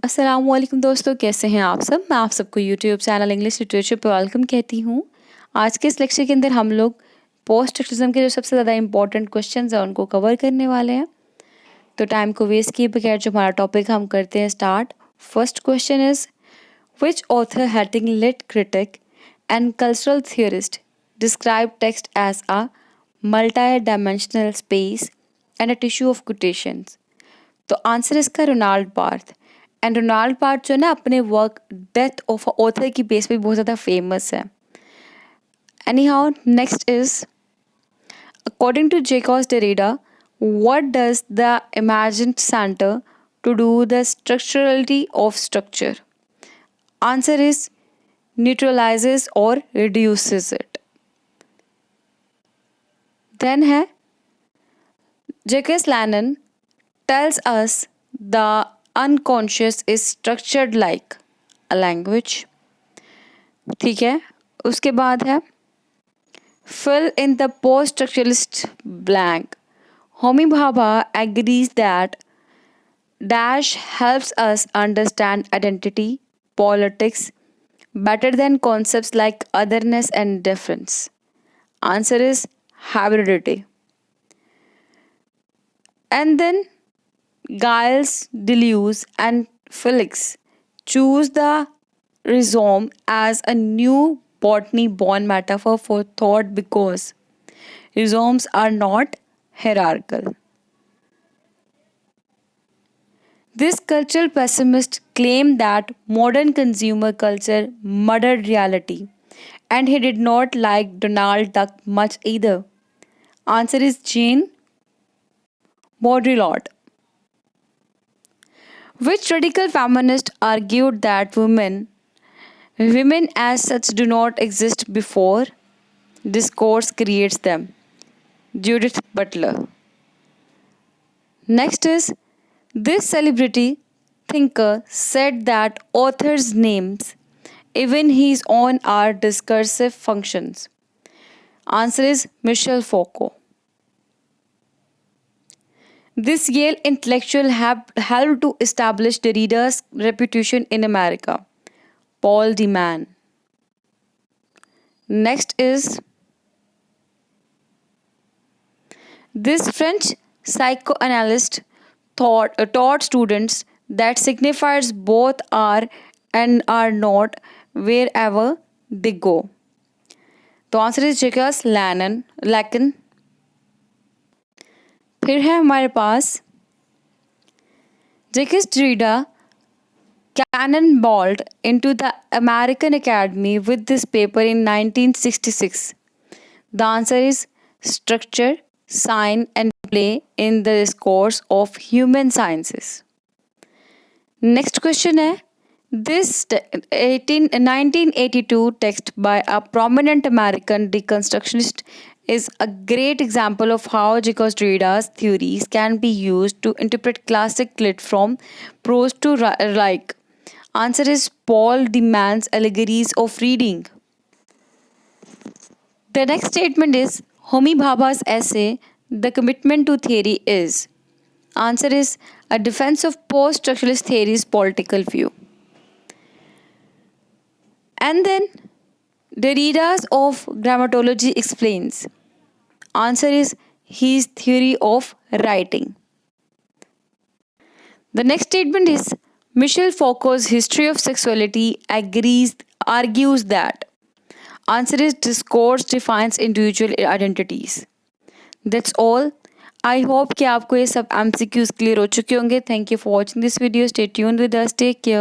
अस्सलामुअलैकुम दोस्तों, कैसे हैं आप सब। मैं आप सबको यूट्यूब चैनल इंग्लिश लिटरेचर पर वेलकम कहती हूँ। आज के इस लेक्चर के अंदर हम लोग पोस्ट स्ट्रक्चरलिज्म के जो सबसे ज़्यादा इंपॉर्टेंट क्वेश्चंस हैं उनको कवर करने वाले हैं। तो टाइम को वेस्ट किए बगैर जो हमारा टॉपिक हम करते हैं start. First question is which author having lit critic and cultural theorist describe text as a multi dimensional space and a tissue of quotations. तो आंसर इसका Ronald Barthes. And Ronald Barthes जो है ना अपने work death of author की base पे बहुत ज़्यादा फेमस है। Anyhow next is according to Jacques Derrida what does the imagined centre to do the structurality of structure. Answer is neutralises और रिड्यूसेस इट। देन है जेकस लैनन tells us the unconscious is structured like a language। ठीक है, उसके बाद है fill in the post-structuralist blank। Homi Bhabha agrees that dash helps us understand identity, politics better than concepts like otherness and difference। Answer is hybridity। And then Giles, Deleuze, and Felix choose the rhizome as a new botany-born metaphor for thought because rhizomes are not hierarchical. This cultural pessimist claimed that modern consumer culture murdered reality, and he did not like Donald Duck much either. Answer is Jane Baudrillard. Which radical feminist argued that women as such do not exist before discourse creates them? Judith Butler. Next is this celebrity thinker said that authors' names, even his own, are discursive functions. Answer is Michel Foucault. This Yale intellectual helped to establish Derrida's reputation in America. Paul de Man. Next is this French psychoanalyst taught students that signifiers both are and are not wherever they go. तो answer is Jacques Lacan. फिर है हमारे पास Jacques Derrida cannonballed into the American Academy with this paper in 1966. The answer is structure, sign and play in the discourse of human sciences. Next question है this 1982 text by a prominent American deconstructionist is a great example of how Jacob Derrida's theories can be used to interpret classic lit from prose to like. Answer is Paul de Man's Allegories of Reading. The next statement is Homi Bhabha's essay The Commitment to Theory is. Answer is a defense of post-structuralist theory's political view. And then Derrida's of grammatology explains. Answer is his theory of writing. The next statement is Michel Foucault's History of Sexuality argues that. Answer is discourse defines individual identities. That's all. I hope कि आपको ये सब MCQs clear हो चुके होंगे. Thank you for watching this video. Stay tuned with us. Take care.